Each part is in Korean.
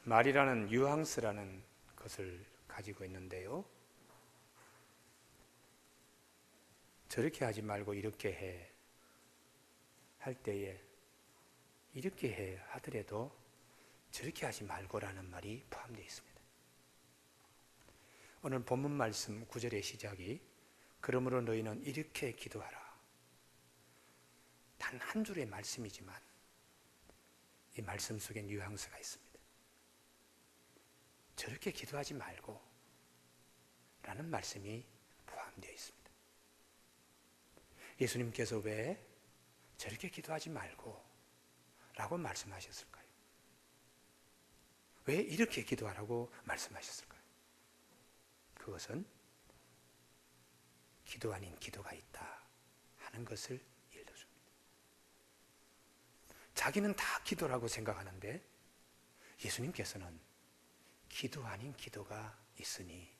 말이라는 뉘앙스라는 것을 가지고 있는데요. 저렇게 하지 말고 이렇게 해 할 때에 이렇게 해 하더라도 저렇게 하지 말고라는 말이 포함되어 있습니다. 오늘 본문 말씀 9절의 시작이 그러므로 너희는 이렇게 기도하라. 단 한 줄의 말씀이지만 이 말씀 속에 뉘앙스가 있습니다. 저렇게 기도하지 말고 라는 말씀이 포함되어 있습니다. 예수님께서 왜 저렇게 기도하지 말고 라고 말씀하셨을까요? 왜 이렇게 기도하라고 말씀하셨을까요? 그것은 기도 아닌 기도가 있다 하는 것을 일러줍니다. 자기는 다 기도라고 생각하는데 예수님께서는 기도 아닌 기도가 있으니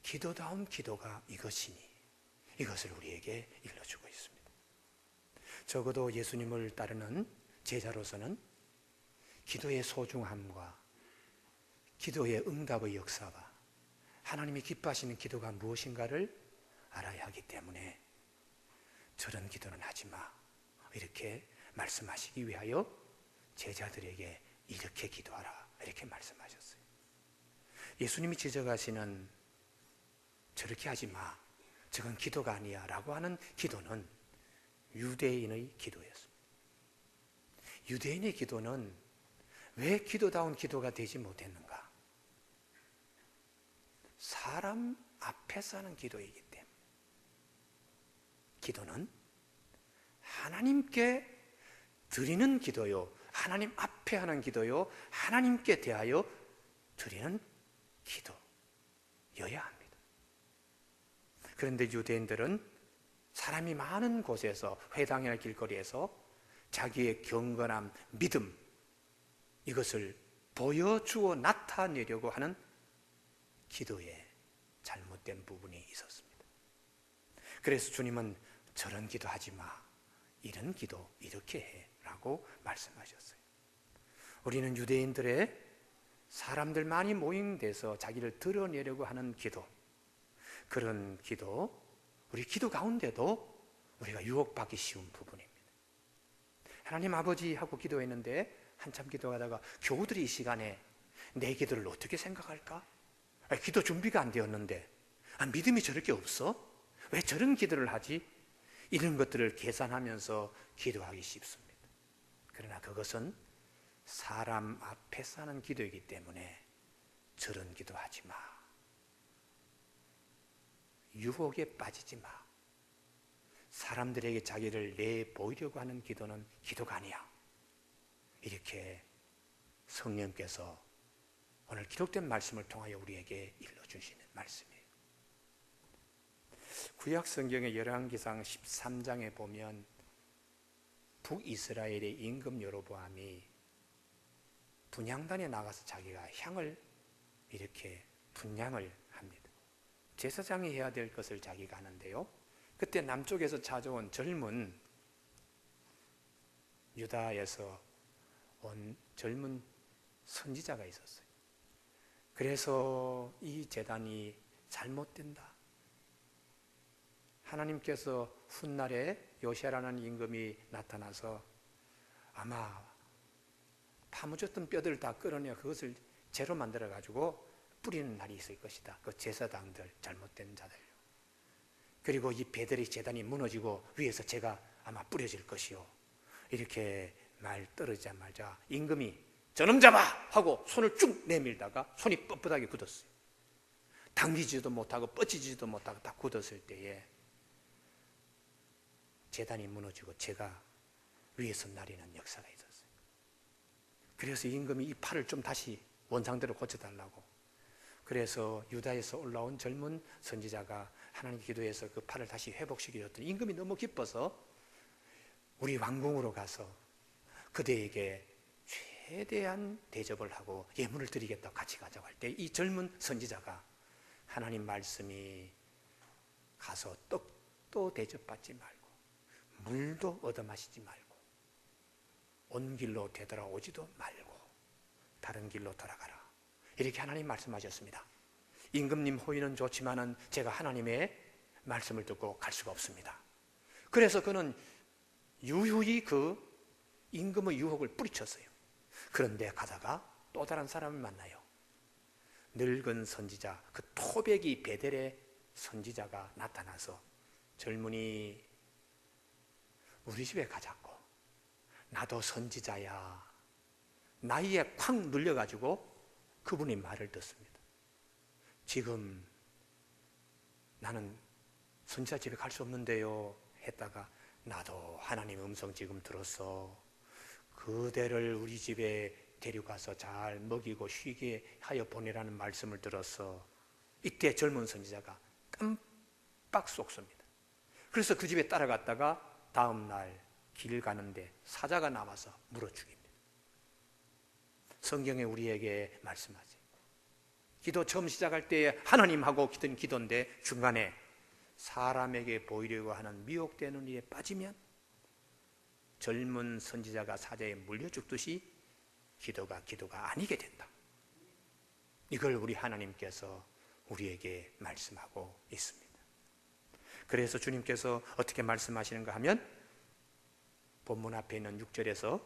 기도다운 기도가 이것이니 이것을 우리에게 일러주고 있습니다. 적어도 예수님을 따르는 제자로서는 기도의 소중함과 기도의 응답의 역사와 하나님이 기뻐하시는 기도가 무엇인가를 알아야 하기 때문에 저런 기도는 하지 마 이렇게 말씀하시기 위하여 제자들에게 이렇게 기도하라 이렇게 말씀하셨어요. 예수님이 지적하시는 저렇게 하지 마 저건 기도가 아니야 라고 하는 기도는 유대인의 기도였습니다. 유대인의 기도는 왜 기도다운 기도가 되지 못했는가? 사람 앞에서 하는 기도이기 때문에 기도는 하나님께 드리는 기도요 하나님 앞에 하는 기도요 하나님께 대하여 드리는 기도여야 합니다. 그런데 유대인들은 사람이 많은 곳에서 회당이나 길거리에서 자기의 경건함, 믿음 이것을 보여주어 나타내려고 하는 기도에 잘못된 부분이 있었습니다. 그래서 주님은 저런 기도 하지 마 이런 기도 이렇게 해 라고 말씀하셨어요. 우리는 유대인들의 사람들 많이 모인 데서 자기를 드러내려고 하는 기도 그런 기도 우리 기도 가운데도 우리가 유혹받기 쉬운 부분입니다. 하나님 아버지 하고 기도했는데 한참 기도하다가 교우들이 이 시간에 내 기도를 어떻게 생각할까? 기도 준비가 안 되었는데 믿음이 저렇게 없어? 왜 저런 기도를 하지? 이런 것들을 계산하면서 기도하기 쉽습니다. 그러나 그것은 사람 앞에서 하는 기도이기 때문에 저런 기도하지 마 유혹에 빠지지 마. 사람들에게 자기를 내보이려고 하는 기도는 기도가 아니야. 이렇게 성령께서 오늘 기록된 말씀을 통하여 우리에게 일러주시는 말씀이에요. 구약 성경의 열왕기상 13장에 보면 북이스라엘의 임금 여로보암이 분향단에 나가서 자기가 향을 이렇게 분향을 합니다. 제사장이 해야 될 것을 자기가 하는데요. 그때 남쪽에서 찾아온 젊은 유다에서 온 젊은 선지자가 있었어요. 그래서 이 제단이 잘못된다. 하나님께서 훗날에 요시아라는 임금이 나타나서 아마 파묻었던 뼈들을 다 끌어내 그것을 재로 만들어 가지고 뿌리는 날이 있을 것이다. 그 제사장들 잘못된 자들. 그리고 이 베델의 제단이 무너지고 위에서 재가 아마 뿌려질 것이요. 이렇게 말 떨어지자마자 임금이 저놈 잡아! 하고 손을 쭉 내밀다가 손이 뻣뻣하게 굳었어요. 당기지도 못하고 뻗치지도 못하고 다 굳었을 때에 제단이 무너지고 재가 위에서 나리는 역사가 있었어요. 그래서 임금이 이 팔을 좀 다시 원상대로 고쳐달라고. 그래서 유다에서 올라온 젊은 선지자가 하나님 기도해서 그 팔을 다시 회복시켜줬더니 임금이 너무 기뻐서 우리 왕궁으로 가서 그대에게 최대한 대접을 하고 예물을 드리겠다고 같이 가자고 할 때 이 젊은 선지자가 하나님 말씀이 가서 떡도 대접받지 말고 물도 얻어 마시지 말고 온 길로 되돌아오지도 말고 다른 길로 돌아가라. 이렇게 하나님 말씀하셨습니다. 임금님 호의는 좋지만은 제가 하나님의 말씀을 듣고 갈 수가 없습니다. 그래서 그는 유유히 그 임금의 유혹을 뿌리쳤어요. 그런데 가다가 또 다른 사람을 만나요. 늙은 선지자, 그 토백이 베델의 선지자가 나타나서 젊은이 우리 집에 가자고. 나도 선지자야. 나이에 콱 눌려가지고 그분이 말을 듣습니다. 지금 나는 선지자 집에 갈 수 없는데요 했다가 나도 하나님 음성 지금 들었어. 그대를 우리 집에 데려가서 잘 먹이고 쉬게 하여 보내라는 말씀을 들었어. 이때 젊은 선지자가 깜빡 속습니다. 그래서 그 집에 따라갔다가 다음 날 길 가는데 사자가 나와서 물어 죽입니다. 성경에 우리에게 말씀하지. 기도 처음 시작할 때 하나님하고 기도는 기도인데 중간에 사람에게 보이려고 하는 미혹되는 일에 빠지면 젊은 선지자가 사자에 물려 죽듯이 기도가 아니게 된다. 이걸 우리 하나님께서 우리에게 말씀하고 있습니다. 그래서 주님께서 어떻게 말씀하시는가 하면 본문 앞에 있는 6절에서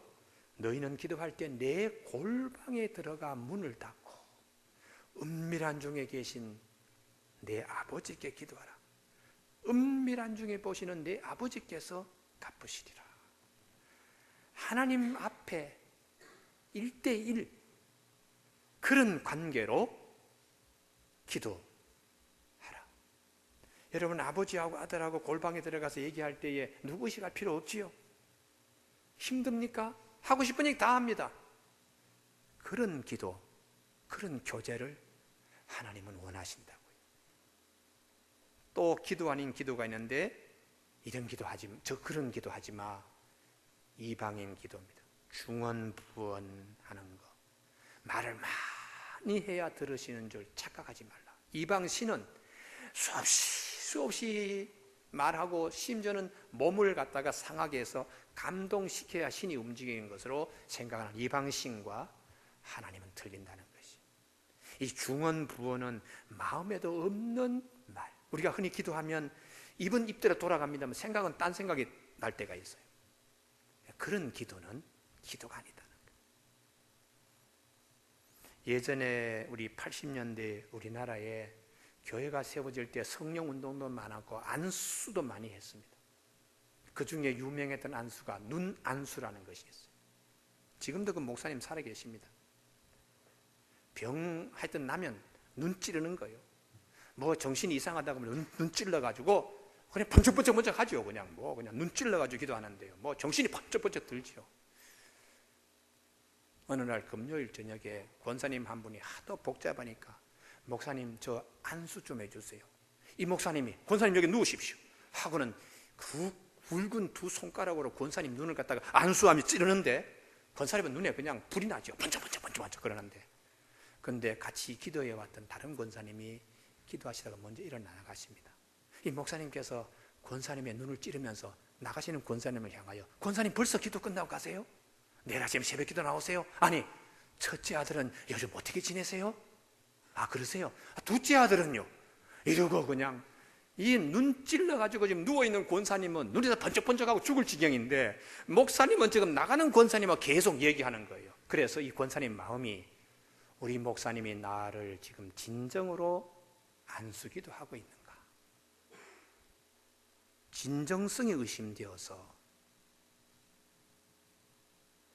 너희는 기도할 때 내 골방에 들어가 문을 닫고 은밀한 중에 계신 내 아버지께 기도하라. 은밀한 중에 보시는 내 아버지께서 갚으시리라. 하나님 앞에 1대1 그런 관계로 기도하라. 여러분 아버지하고 아들하고 골방에 들어가서 얘기할 때에 누구 의식할 필요 없지요? 힘듭니까? 하고 싶은 얘기 다 합니다. 그런 기도, 그런 교제를 하나님은 원하신다고요. 또 기도 아닌 기도가 있는데 이런 기도하지, 그런 기도하지 마. 이방인 기도입니다. 중언부언하는 거. 말을 많이 해야 들으시는 줄 착각하지 말라. 이방 신은 수없이 말하고 심지어는 몸을 갖다가 상하게 해서 감동시켜야 신이 움직이는 것으로 생각하는 이방신과 하나님은 틀린다는 것이. 이 중언부언은 마음에도 없는 말. 우리가 흔히 기도하면 입은 입대로 돌아갑니다만 생각은 딴 생각이 날 때가 있어요. 그런 기도는 기도가 아니다는 거예요. 예전에 우리 80년대 우리나라에 교회가 세워질 때 성령 운동도 많았고 안수도 많이 했습니다. 그 중에 유명했던 안수가 눈 안수라는 것이 있어요. 지금도 그 목사님 살아 계십니다. 병 하여튼 나면 눈 찌르는 거예요. 뭐 정신이 이상하다고 하면 눈 찔러가지고 그냥 번쩍번쩍 하죠. 그냥 눈 찔러가지고 기도하는데요. 뭐 정신이 번쩍번쩍 들지요. 어느 날 금요일 저녁에 권사님 한 분이 하도 복잡하니까 목사님 저 안수 좀 해주세요. 이 목사님이 권사님 여기 누우십시오 하고는 그 굵은 두 손가락으로 권사님 눈을 갖다가 안수하며 찌르는데 권사님은 눈에 그냥 불이 나죠. 번쩍번쩍 그러는데 그런데 같이 기도해 왔던 다른 권사님이 기도하시다가 먼저 일어나 나가십니다. 이 목사님께서 권사님의 눈을 찌르면서 나가시는 권사님을 향하여 권사님 벌써 기도 끝나고 가세요? 내일 아침 새벽 기도 나오세요? 아니 첫째 아들은 요즘 어떻게 지내세요? 아 그러세요? 둘째 아들은요? 이러고 그냥 이 눈 찔러가지고 지금 누워있는 권사님은 눈에서 번쩍번쩍하고 죽을 지경인데 목사님은 지금 나가는 권사님하고 계속 얘기하는 거예요. 그래서 이 권사님 마음이 우리 목사님이 나를 지금 진정으로 안수기도 하고 있는가? 진정성이 의심되어서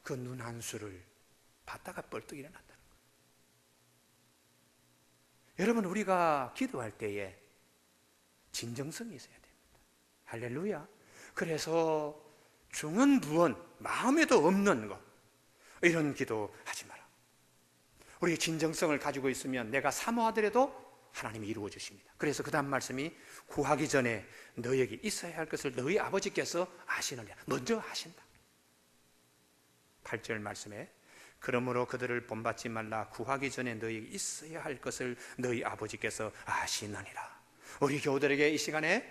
그 눈 안수를 받다가 벌떡 일어난다는 거예요. 여러분 우리가 기도할 때에 진정성이 있어야 됩니다. 할렐루야. 그래서 중언부언 마음에도 없는 것 이런 기도 하지 마라. 우리 진정성을 가지고 있으면 내가 사모하더라도 하나님이 이루어 주십니다. 그래서 그 다음 말씀이 구하기 전에 너에게 있어야 할 것을 너희 아버지께서 아시느냐. 먼저 하신다. 8절 말씀에 그러므로 그들을 본받지 말라. 구하기 전에 너희에게 있어야 할 것을 너희 아버지께서 아시느니라. 우리 교우들에게 이 시간에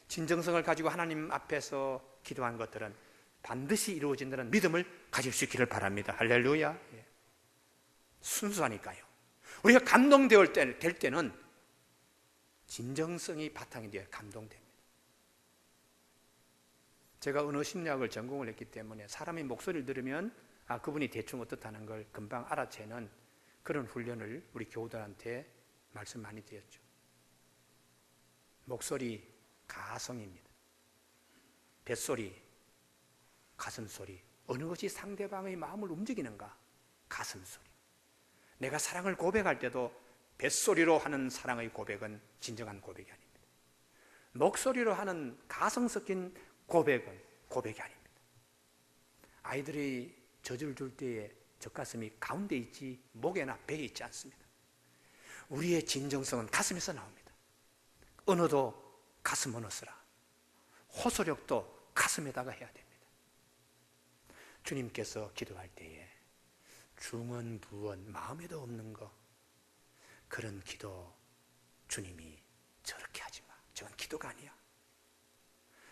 진정성을 가지고 하나님 앞에서 기도한 것들은 반드시 이루어진다는 믿음을 가질 수 있기를 바랍니다. 할렐루야. 순수하니까요. 우리가 감동될 때는 진정성이 바탕이 되어 감동됩니다. 제가 언어심리학을 전공을 했기 때문에 사람의 목소리를 들으면 그분이 대충 어떻다는 걸 금방 알아채는 그런 훈련을 우리 교우들한테 말씀 많이 드렸죠. 목소리 가성입니다. 뱃소리, 가슴소리, 어느 것이 상대방의 마음을 움직이는가? 가슴소리. 내가 사랑을 고백할 때도 뱃소리로 하는 사랑의 고백은 진정한 고백이 아닙니다. 목소리로 하는 가성 섞인 고백은 고백이 아닙니다. 아이들이 젖을 줄 때에 젖가슴이 가운데 있지 목에나 배에 있지 않습니다. 우리의 진정성은 가슴에서 나옵니다. 언어도 가슴 언어 쓰라. 호소력도 가슴에다가 해야 됩니다. 주님께서 기도할 때에 중언부언 마음에도 없는 거, 그런 기도 주님이 저렇게 하지 마, 저건 기도가 아니야.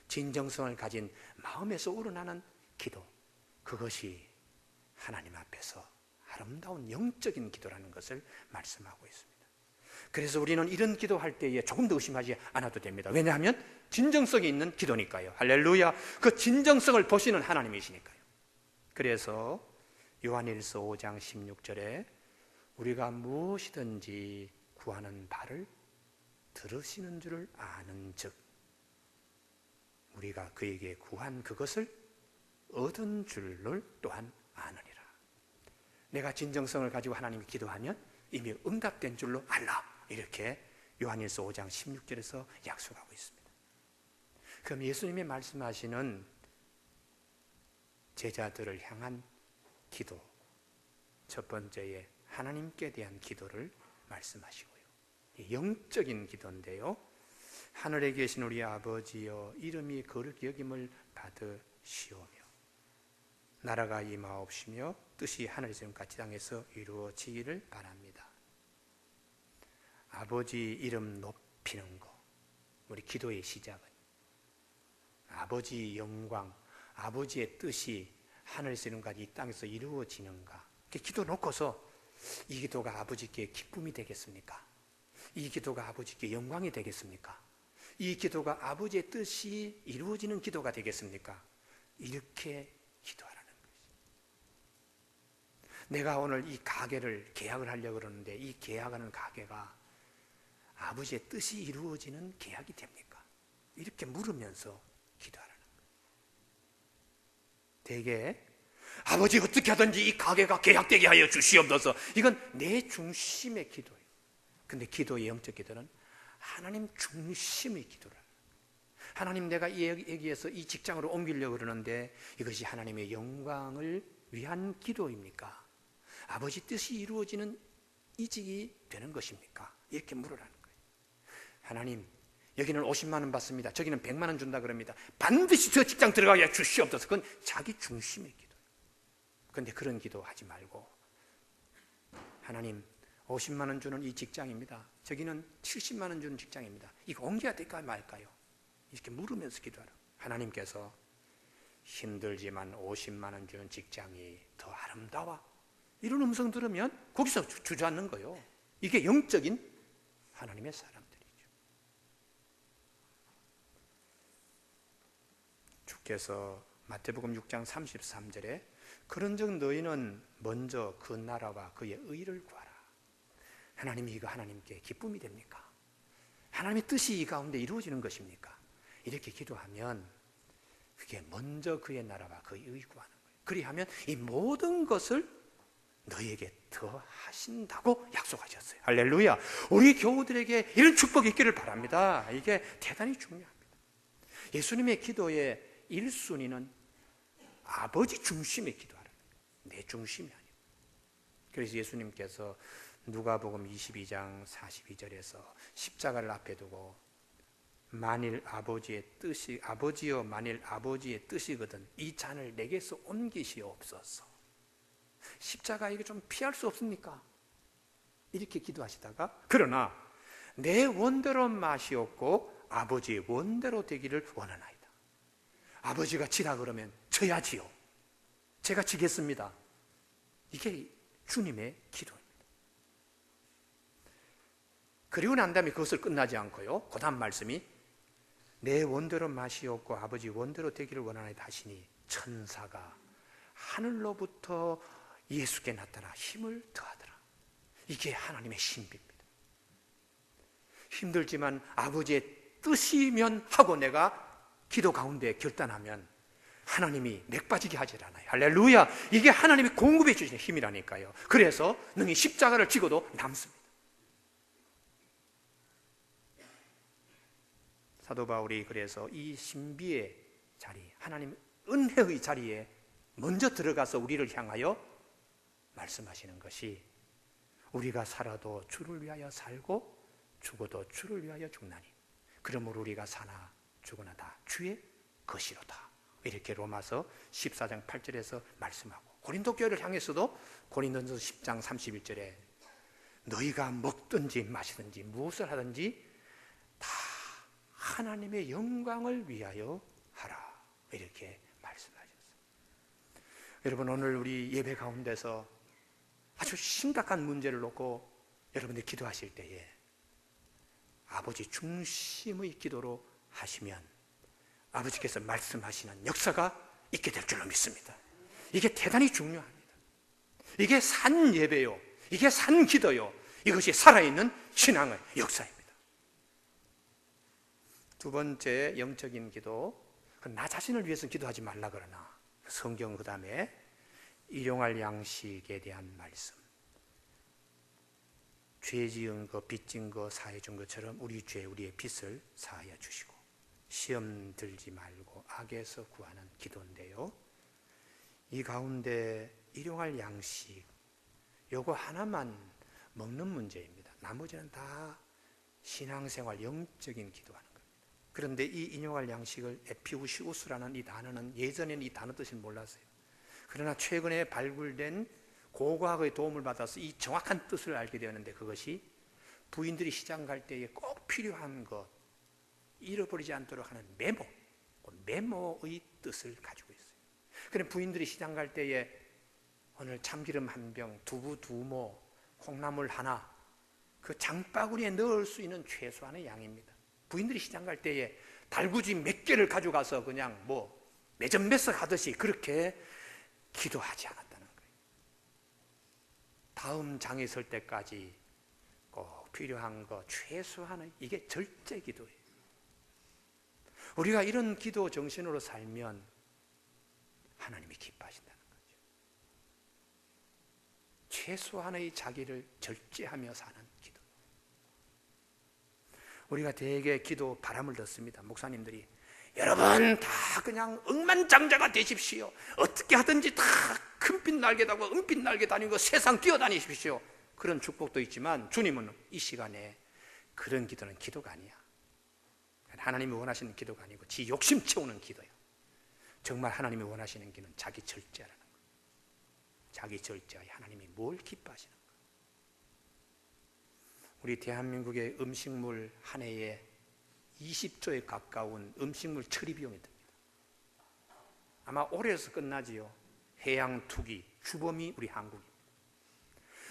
진정성을 가진 마음에서 우러나는 기도, 그것이 하나님 앞에서 아름다운 영적인 기도라는 것을 말씀하고 있습니다. 그래서 우리는 이런 기도할 때에 조금 더 의심하지 않아도 됩니다. 왜냐하면 진정성이 있는 기도니까요. 할렐루야. 그 진정성을 보시는 하나님이시니까요. 그래서 요한일서 5장 16절에 우리가 무엇이든지 구하는 바를 들으시는 줄을 아는 즉 우리가 그에게 구한 그것을 얻은 줄을 또한 아느니라. 내가 진정성을 가지고 하나님이 기도하면 이미 응답된 줄로 알라. 이렇게 요한일서 5장 16절에서 약속하고 있습니다. 그럼 예수님이 말씀하시는 제자들을 향한 기도, 첫 번째에 하나님께 대한 기도를 말씀하시고요. 영적인 기도인데요. 하늘에 계신 우리 아버지여, 이름이 거룩히 여김을 받으시오며 나라가 임하옵시며 뜻이 하늘에서 같이 땅에서 이루어지기를 바랍니다. 아버지 이름 높이는 거, 우리 기도의 시작은 아버지 영광, 아버지의 뜻이 하늘에서 이룬까지 이 땅에서 이루어지는가. 기도 놓고서 이 기도가 아버지께 기쁨이 되겠습니까? 이 기도가 아버지께 영광이 되겠습니까? 이 기도가 아버지의 뜻이 이루어지는 기도가 되겠습니까? 이렇게 기도하라는 것이죠. 내가 오늘 이 가게를 계약을 하려고 그러는데 이 계약하는 가게가 아버지의 뜻이 이루어지는 계약이 됩니까? 이렇게 물으면서 기도하라는 거예요. 대개 아버지 어떻게 하든지 이 가게가 계약되게 하여 주시옵소서. 이건 내 중심의 기도예요. 근데 기도의 영적 기도는 하나님 중심의 기도를. 하나님, 내가 여기에서 이 직장으로 옮기려고 그러는데 이것이 하나님의 영광을 위한 기도입니까? 아버지 뜻이 이루어지는 이직이 되는 것입니까? 이렇게 물으라는 거예요. 하나님, 여기는 50만 원 받습니다. 저기는 100만 원 준다 그럽니다. 반드시 저 직장 들어가게 주시옵소서. 그건 자기 중심의 기도예요. 그런데 그런 기도 하지 말고, 하나님 50만 원 주는 이 직장입니다. 저기는 70만 원 주는 직장입니다. 이거 옮겨야 될까 말까요? 이렇게 물으면서 기도하라. 하나님께서 힘들지만 50만 원 주는 직장이 더 아름다워, 이런 음성 들으면 거기서 주저앉는 거예요. 이게 영적인 하나님의 사람들이죠. 주께서 마태복음 6장 33절에 그런즉 너희는 먼저 그 나라와 그의 의를 구하라. 하나님이 이거 하나님께 기쁨이 됩니까? 하나님의 뜻이 이 가운데 이루어지는 것입니까? 이렇게 기도하면 그게 먼저 그의 나라와 그의 의 구하는 거예요. 그리하면 이 모든 것을 너희에게 더 하신다고 약속하셨어요. 할렐루야. 우리 교우들에게 이런 축복이 있기를 바랍니다. 이게 대단히 중요합니다. 예수님의 기도의 1순위는 아버지 중심의 기도하라. 내 중심이 아니에요. 그래서 예수님께서 누가복음 22장 42절에서 십자가를 앞에 두고 만일 아버지의 뜻이, 아버지여 만일 아버지의 뜻이거든 이 잔을 내게서 옮기시옵소서. 십자가 이게 좀 피할 수 없습니까? 이렇게 기도하시다가 그러나 내 원대로 마시옵고 아버지의 원대로 되기를 원하나이다. 아버지가 지라 그러면 져야지요. 제가 지겠습니다. 이게 주님의 기도입니다. 그리고 난 다음에 그것을 끝나지 않고요, 그 다음 말씀이 내 원대로 마시옵고 아버지 원대로 되기를 원하나이다 하시니 천사가 하늘로부터 예수께 나타나 힘을 더하더라. 이게 하나님의 신비입니다. 힘들지만 아버지의 뜻이면 하고 내가 기도 가운데 결단하면 하나님이 맥 빠지게 하질 않아요. 할렐루야. 이게 하나님이 공급해 주시는 힘이라니까요. 그래서 능히 십자가를 지고도 남습니다. 사도 바울이 그래서 이 신비의 자리, 하나님 은혜의 자리에 먼저 들어가서 우리를 향하여 말씀하시는 것이 우리가 살아도 주를 위하여 살고 죽어도 주를 위하여 죽나니 그러므로 우리가 사나 죽으나 다 주의 것이로다. 이렇게 로마서 14장 8절에서 말씀하고, 고린도 교회를 향해서도 고린도전서 10장 31절에 너희가 먹든지 마시든지 무엇을 하든지 다 하나님의 영광을 위하여 하라. 이렇게 말씀하셨어요. 여러분, 오늘 우리 예배 가운데서 아주 심각한 문제를 놓고 여러분들이 기도하실 때에 아버지 중심의 기도로 하시면 아버지께서 말씀하시는 역사가 있게 될 줄로 믿습니다. 이게 대단히 중요합니다. 이게 산 예배요, 이게 산 기도요, 이것이 살아있는 신앙의 역사입니다. 두 번째 영적인 기도, 나 자신을 위해서 기도하지 말라 그러나 성경 그 다음에 일용할 양식에 대한 말씀, 죄 지은 거, 빚 진 거 사해 준 것처럼 우리 죄, 우리의 빚을 사하여 주시고 시험 들지 말고 악에서 구하는 기도인데요, 이 가운데 일용할 양식, 요거 하나만 먹는 문제입니다. 나머지는 다 신앙생활, 영적인 기도하는 겁니다. 그런데 이 일용할 양식을 에피우시우스라는 이 단어는 예전에는 이 단어 뜻을 몰랐어요. 그러나 최근에 발굴된 고고학의 도움을 받아서 이 정확한 뜻을 알게 되었는데, 그것이 부인들이 시장 갈 때에 꼭 필요한 것, 잃어버리지 않도록 하는 메모, 메모의 뜻을 가지고 있어요. 그럼 부인들이 시장 갈 때에 오늘 참기름 한 병, 두부 두 모, 콩나물 하나, 그 장바구니에 넣을 수 있는 최소한의 양입니다. 부인들이 시장 갈 때에 달구지 몇 개를 가져가서 그냥 매점매석 하듯이 그렇게 기도하지 않았다는 거예요. 다음 장에 설 때까지 꼭 필요한 거 최소한의, 이게 절제 기도예요. 우리가 이런 기도 정신으로 살면 하나님이 기뻐하신다는 거죠. 최소한의 자기를 절제하며 사는 기도. 우리가 대개 기도 바람을 듣습니다. 목사님들이 여러분 다 그냥 억만장자가 되십시오. 어떻게 하든지 다 큰빛 날개 달고 은빛 날개 다니고 세상 뛰어다니십시오. 그런 축복도 있지만 주님은 이 시간에 그런 기도는 기도가 아니야. 하나님이 원하시는 기도가 아니고 지 욕심 채우는 기도예요. 정말 하나님이 원하시는 기도는 자기 절제라는 거예요. 자기 절제하여 하나님이 뭘 기뻐하시는 거예요. 우리 대한민국의 음식물 한 해에 20조에 가까운 음식물 처리 비용이 듭니다. 아마 올해에서 끝나지요. 해양 투기, 주범이 우리 한국입니다.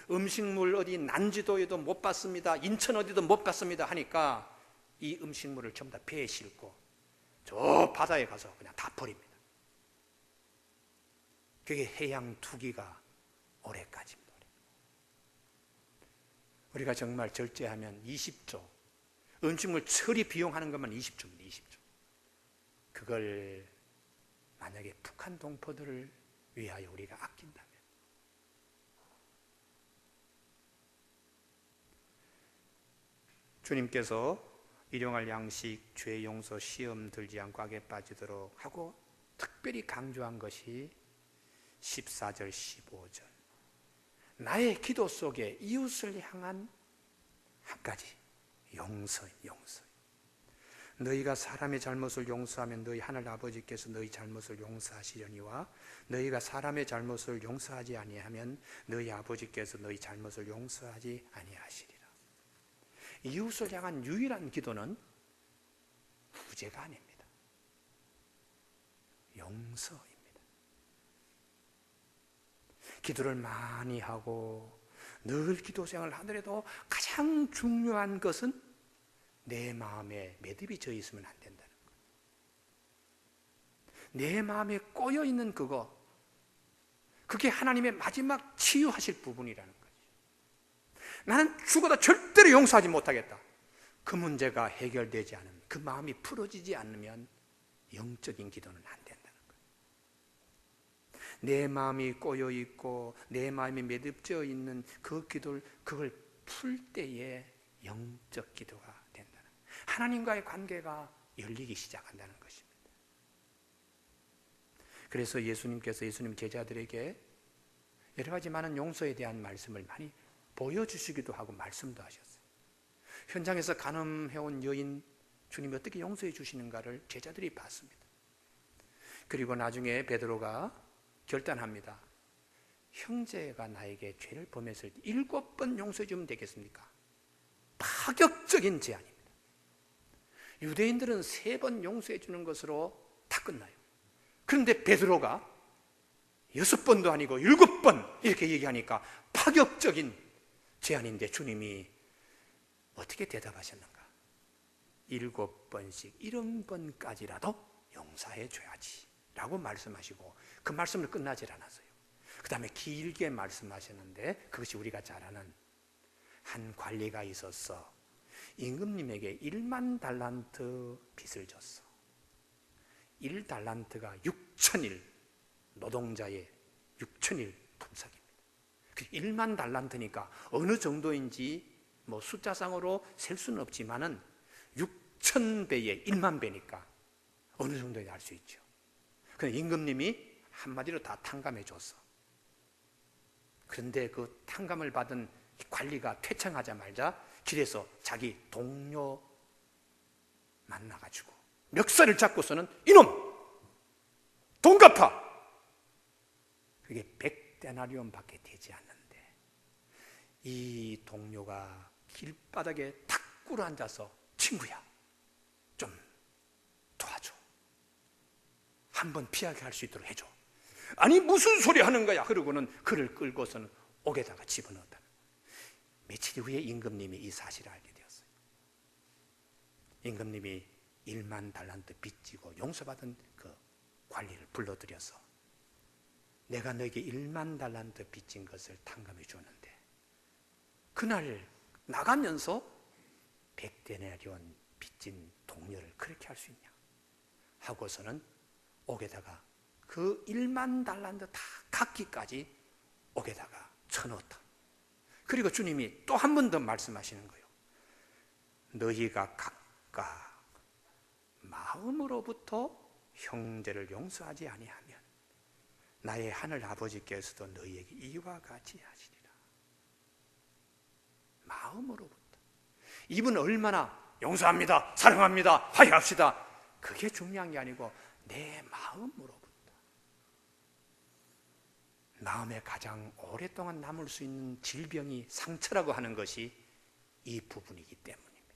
음식물 어디 난지도에도 못 봤습니다, 인천 어디도 못 봤습니다 하니까 이 음식물을 전부 다 배에 싣고 저 바다에 가서 그냥 다 버립니다. 그게 해양 투기가 올해까지입니다. 우리가 정말 절제하면 20조, 음식물 처리 비용하는 것만 20조입니다. 20조. 그걸 만약에 북한 동포들을 위하여 우리가 아낀다면, 주님께서 일용할 양식, 죄 용서, 시험 들지 않고 악에 빠지도록 하고 특별히 강조한 것이 14절, 15절. 나의 기도 속에 이웃을 향한 한 가지 용서. 너희가 사람의 잘못을 용서하면 너희 하늘 아버지께서 너희 잘못을 용서하시려니와 너희가 사람의 잘못을 용서하지 아니하면 너희 아버지께서 너희 잘못을 용서하지 아니하시리라. 이웃을 향한 유일한 기도는 구제가 아닙니다. 용서입니다. 기도를 많이 하고 늘 기도 생활을 하더라도 가장 중요한 것은 내 마음에 매듭이 져 있으면 안 된다는 거예요. 내 마음에 꼬여 있는 그게 하나님의 마지막 치유하실 부분이라는 거죠. 나는 죽어도 절대로 용서하지 못하겠다. 그 문제가 해결되지 않으면, 그 마음이 풀어지지 않으면 영적인 기도는 안 된다는 거예요. 내 마음이 꼬여 있고 내 마음이 매듭져 있는 그걸 풀 때에 영적 기도가 된다는 거예요. 하나님과의 관계가 열리기 시작한다는 것입니다. 그래서 예수님 제자들에게 여러 가지 많은 용서에 대한 말씀을 많이 보여주시기도 하고 말씀도 하셨어요. 현장에서 간음해온 여인 주님이 어떻게 용서해 주시는가를 제자들이 봤습니다. 그리고 나중에 베드로가 결단합니다. 형제가 나에게 죄를 범했을 때 7번 용서해 주면 되겠습니까? 파격적인 제안입니다. 유대인들은 3번 용서해 주는 것으로 다 끝나요. 그런데 베드로가 6번도 아니고 7번 이렇게 얘기하니까 파격적인 제안인데 주님이 어떻게 대답하셨는가? 7번씩 70번까지라도 용서해 줘야지 라고 말씀하시고 그 말씀을 끝나질 않았어요. 그 다음에 길게 말씀하셨는데 그것이 우리가 잘 아는 한 관리가 있어서 임금님에게 1만 달란트 빚을 줬어. 1달란트가 6,000일, 노동자의 6,000일 품삯입니다. 1만 달란트니까 어느 정도인지 숫자상으로 셀 수는 없지만은 6,000배에 1만 배니까 어느 정도인지 알 수 있죠. 그런데 임금님이 한마디로 다 탕감해 줬어. 그런데 그 탕감을 받은 관리가 퇴청하자마자 길에서 자기 동료 만나가지고 멱살을 잡고서는 이놈! 돈 갚아! 그게 100데나리온 밖에 되지 않는데 이 동료가 길바닥에 탁 꿇어 앉아서 친구야 좀 도와줘. 한번 피하게 할 수 있도록 해줘. 아니 무슨 소리 하는 거야? 그러고는 그를 끌고서는 옥에다가 집어넣었다. 며칠 후에 임금님이 이 사실을 알게 되었어요. 임금님이 1만 달란트 빚지고 용서받은 그 관리를 불러들여서 내가 너에게 1만 달란트 빚진 것을 탕감해 줬는데 그날 나가면서 100데나리온 빚진 동료를 그렇게 할 수 있냐 하고서는 옥에다가 그 1만 달란트 다 갚기까지 옥에다가 쳐넣었다. 그리고 주님이 또 한 번 더 말씀하시는 거예요. 너희가 각각 마음으로부터 형제를 용서하지 아니하면 나의 하늘 아버지께서도 너희에게 이와 같이 하시리라. 마음으로부터. 입은 얼마나 용서합니다, 사랑합니다, 화해합시다, 그게 중요한 게 아니고 내 마음으로부터. 마음에 가장 오랫동안 남을 수 있는 질병이 상처라고 하는 것이 이 부분이기 때문입니다.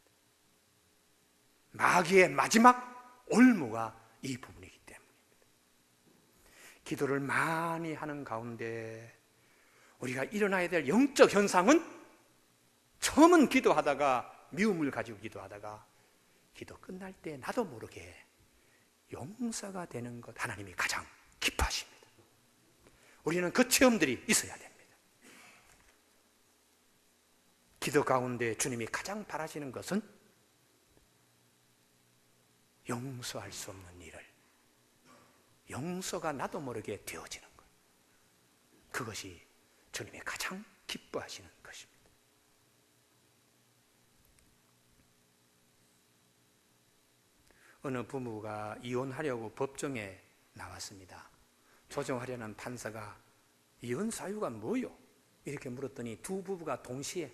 마귀의 마지막 올무가 이 부분이기 때문입니다. 기도를 많이 하는 가운데 우리가 일어나야 될 영적 현상은 처음은 기도하다가 미움을 가지고 기도하다가 기도 끝날 때 나도 모르게 용서가 되는 것, 하나님이 가장 기뻐하십니다. 우리는 그 체험들이 있어야 됩니다. 기도 가운데 주님이 가장 바라시는 것은 용서할 수 없는 일을 용서가 나도 모르게 되어지는 것, 그것이 주님이 가장 기뻐하시는 것입니다. 어느 부부가 이혼하려고 법정에 나왔습니다. 조정하려는 판사가 이혼 사유가 뭐요? 이렇게 물었더니 두 부부가 동시에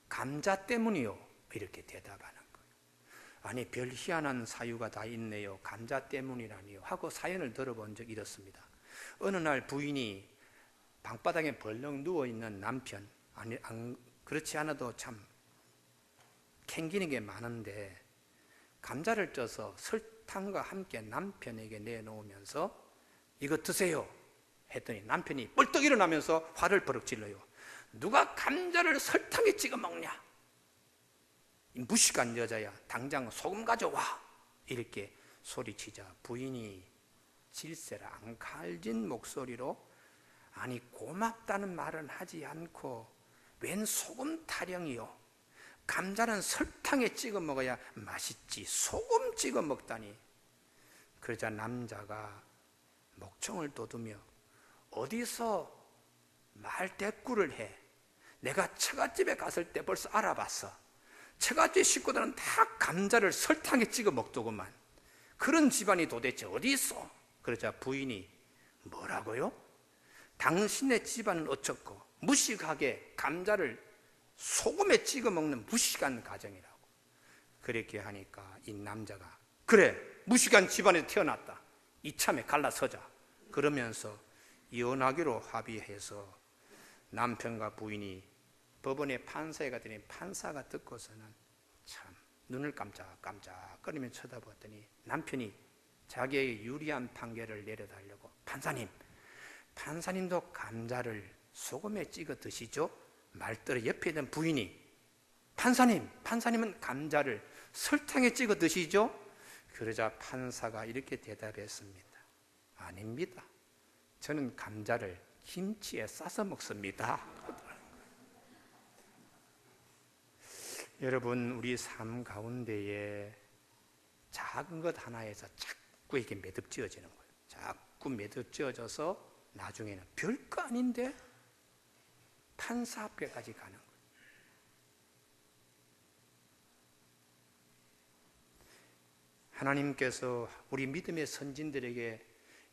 감자 때문이요 이렇게 대답하는 거예요. 아니 별 희한한 사유가 다 있네요. 감자 때문이라니요 하고 사연을 들어본 적이 이렇습니다. 어느 날 부인이 방바닥에 벌렁 누워있는 남편, 그렇지 않아도 참 캥기는 게 많은데 감자를 쪄서 설탕과 함께 남편에게 내놓으면서 이거 드세요 했더니 남편이 벌떡 일어나면서 화를 버럭 질러요. 누가 감자를 설탕에 찍어 먹냐? 이 무식한 여자야, 당장 소금 가져와. 이렇게 소리치자 부인이 질세라 앙칼진 목소리로, 아니 고맙다는 말은 하지 않고 웬 소금 타령이요? 감자는 설탕에 찍어 먹어야 맛있지 소금 찍어 먹다니. 그러자 남자가 목청을 돋우며 어디서 말대꾸를 해? 내가 처갓집에 갔을 때 벌써 알아봤어. 처갓집 식구들은 다 감자를 설탕에 찍어 먹더구만. 그런 집안이 도대체 어디 있어? 그러자 부인이 뭐라고요? 당신의 집안은 어쩌고 무식하게 감자를 소금에 찍어 먹는 무식한 가정이라고. 그렇게 하니까 이 남자가 그래 무식한 집안에 태어났다. 이참에 갈라서자. 그러면서 이혼하기로 합의해서 남편과 부인이 법원에 판사에 갔더니 판사가 듣고서는 참 눈을 깜짝깜짝거리며 쳐다보았더니 남편이 자기에게 유리한 판결을 내려달라고, 판사님도 감자를 소금에 찍어 드시죠? 말더러 옆에 있는 부인이 판사님은 감자를 설탕에 찍어 드시죠? 그러자 판사가 이렇게 대답했습니다. 아닙니다. 저는 감자를 김치에 싸서 먹습니다. 여러분, 우리 삶 가운데에 작은 것 하나에서 자꾸 이렇게 매듭지어지는 거예요. 자꾸 매듭지어져서 나중에는 별거 아닌데 판사 앞에까지 가는 거예요. 하나님께서 우리 믿음의 선진들에게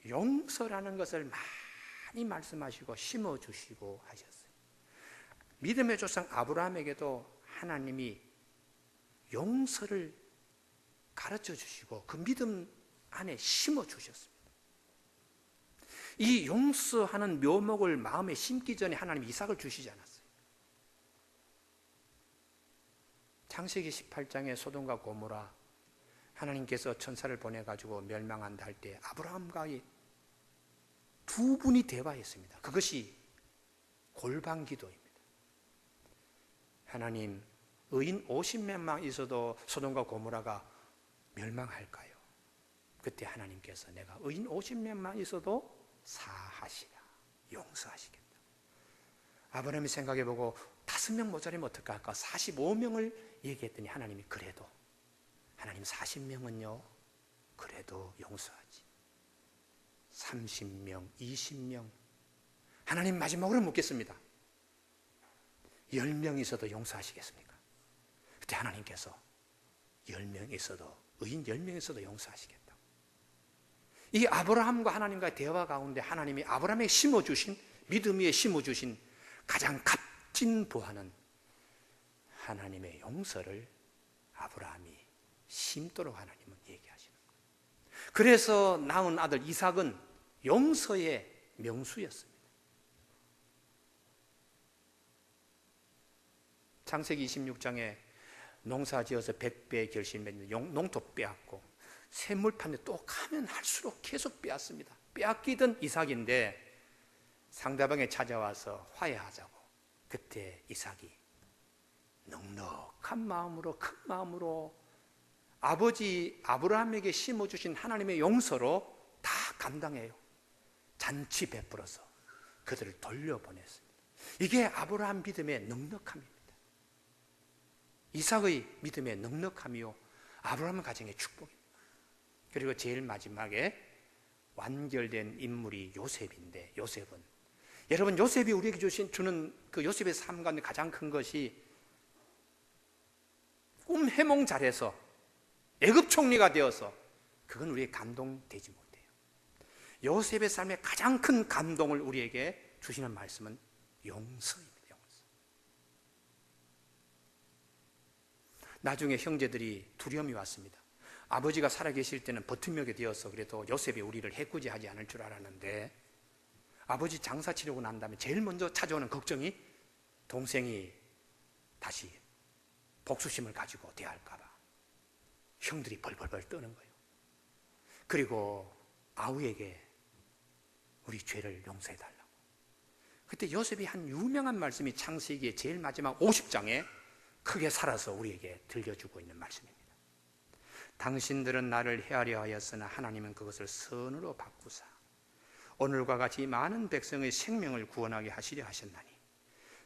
용서라는 것을 많이 말씀하시고 심어주시고 하셨어요. 믿음의 조상 아브라함에게도 하나님이 용서를 가르쳐 주시고 그 믿음 안에 심어주셨습니다. 이 용서하는 묘목을 마음에 심기 전에 하나님이 이삭을 주시지 않았어요. 창세기 18장에 소돔과 고모라 하나님께서 천사를 보내가지고 멸망한다 할 때 아브라함과의 두 분이 대화했습니다. 그것이 골방기도입니다. 하나님, 의인 50명만 있어도 소돔과 고모라가 멸망할까요? 그때 하나님께서 내가 의인 50명만 있어도 사하시라, 용서하시겠다. 아브라함이 생각해보고 5명 모자라면 어떡할까? 45명을 얘기했더니 하나님이 그래도 하나님 40명은요 그래도 용서하지. 30명, 20명. 하나님 마지막으로 묻겠습니다. 10명 있어도 용서하시겠습니까? 그때 하나님께서 10명 있어도, 의인 10명 있어도 용서하시겠다. 이 아브라함과 하나님과의 대화 가운데 하나님이 아브라함에게 심어주신, 믿음 위에 심어주신 가장 값진 보화는 하나님의 용서를 아브라함이 심도록 하나님은 얘기하시는 거예요. 그래서 낳은 아들 이삭은 용서의 명수였습니다. 창세기 26장에 농사 지어서 100배 결실맺는 농토 빼앗고 샘물 판에 또 가면 할수록 계속 빼앗습니다. 빼앗기던 이삭인데 상대방에 찾아와서 화해하자고. 그때 이삭이 넉넉한 마음으로, 큰 마음으로 아버지 아브라함에게 심어주신 하나님의 용서로 다 감당해요. 잔치 베풀어서 그들을 돌려보냈습니다. 이게 아브라함 믿음의 넉넉함입니다. 이삭의 믿음의 넉넉함이요 아브라함 가정의 축복입니다. 그리고 제일 마지막에 완결된 인물이 요셉인데, 요셉은 여러분, 요셉이 우리에게 주는 그 요셉의 삶 가운데 가장 큰 것이 꿈 해몽 잘해서 애굽 총리가 되어서, 그건 우리에게 감동되지 못해요. 요셉의 삶에 가장 큰 감동을 우리에게 주시는 말씀은 용서입니다. 용서. 나중에 형제들이 두려움이 왔습니다. 아버지가 살아계실 때는 버팀목이 되어서 그래도 요셉이 우리를 해코지하지 않을 줄 알았는데, 아버지 장사 치르고 난 다음에 제일 먼저 찾아오는 걱정이 동생이 다시 복수심을 가지고 대할까 봐 형들이 벌벌벌 떠는 거예요. 그리고 아우에게 우리 죄를 용서해 달라고. 그때 요셉이 한 유명한 말씀이 창세기의 제일 마지막 50장에 크게 살아서 우리에게 들려주고 있는 말씀입니다. 당신들은 나를 헤아려 하였으나 하나님은 그것을 선으로 바꾸사 오늘과 같이 많은 백성의 생명을 구원하게 하시려 하셨나니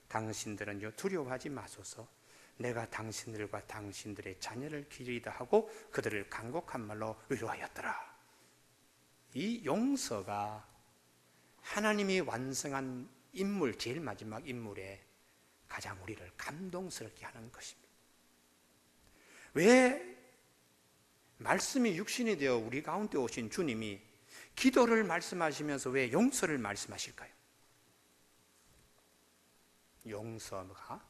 당신들은요 두려워하지 마소서. 내가 당신들과 당신들의 자녀를 기리다 하고 그들을 간곡한 말로 위로하였더라. 이 용서가 하나님이 완성한 인물, 제일 마지막 인물에 가장 우리를 감동스럽게 하는 것입니다. 왜 말씀이 육신이 되어 우리 가운데 오신 주님이 기도를 말씀하시면서 왜 용서를 말씀하실까요? 용서가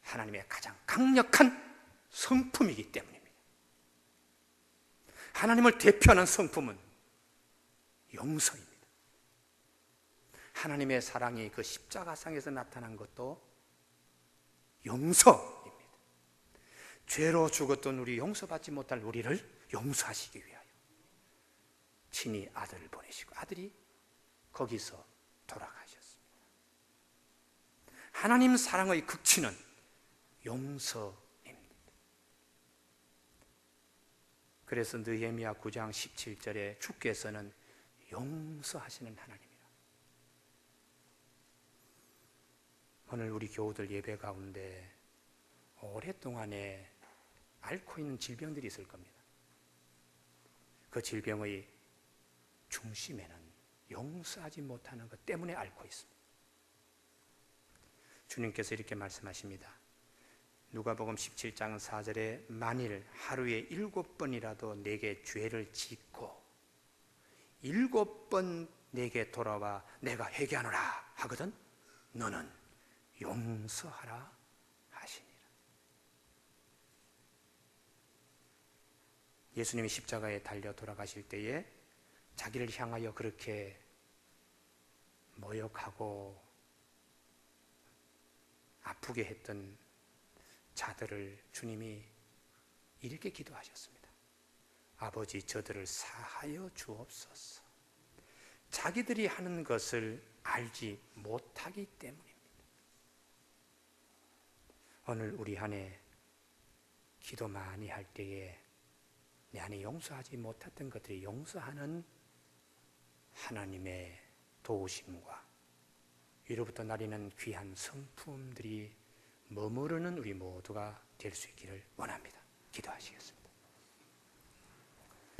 하나님의 가장 강력한 성품이기 때문입니다. 하나님을 대표하는 성품은 용서입니다. 하나님의 사랑이 그 십자가상에서 나타난 것도 용서입니다. 죄로 죽었던 우리 용서받지 못할 우리를 용서하시기 위하여 친히 아들을 보내시고 아들이 거기서 돌아가셨습니다. 하나님 사랑의 극치는 용서입니다. 그래서 느헤미야 9장 17절에 주께서는 용서하시는 하나님이라. 오늘 우리 교우들 예배 가운데 오랫동안에 앓고 있는 질병들이 있을 겁니다. 그 질병의 중심에는 용서하지 못하는 것 때문에 앓고 있습니다. 주님께서 이렇게 말씀하십니다. 누가복음 17장 4절에 만일 하루에 7번이라도 내게 죄를 짓고 7번 내게 돌아와 내가 회개하노라 하거든 너는 용서하라 하시니라. 예수님이 십자가에 달려 돌아가실 때에 자기를 향하여 그렇게 모욕하고 아프게 했던 자들을 주님이 이렇게 기도하셨습니다. 아버지 저들을 사하여 주옵소서. 자기들이 하는 것을 알지 못하기 때문입니다. 오늘 우리 안에 기도 많이 할 때에 내 안에 용서하지 못했던 것들이 용서하는 하나님의 도우심과 위로부터 나리는 귀한 성품들이 머무르는 우리 모두가 될 수 있기를 원합니다. 기도하시겠습니다.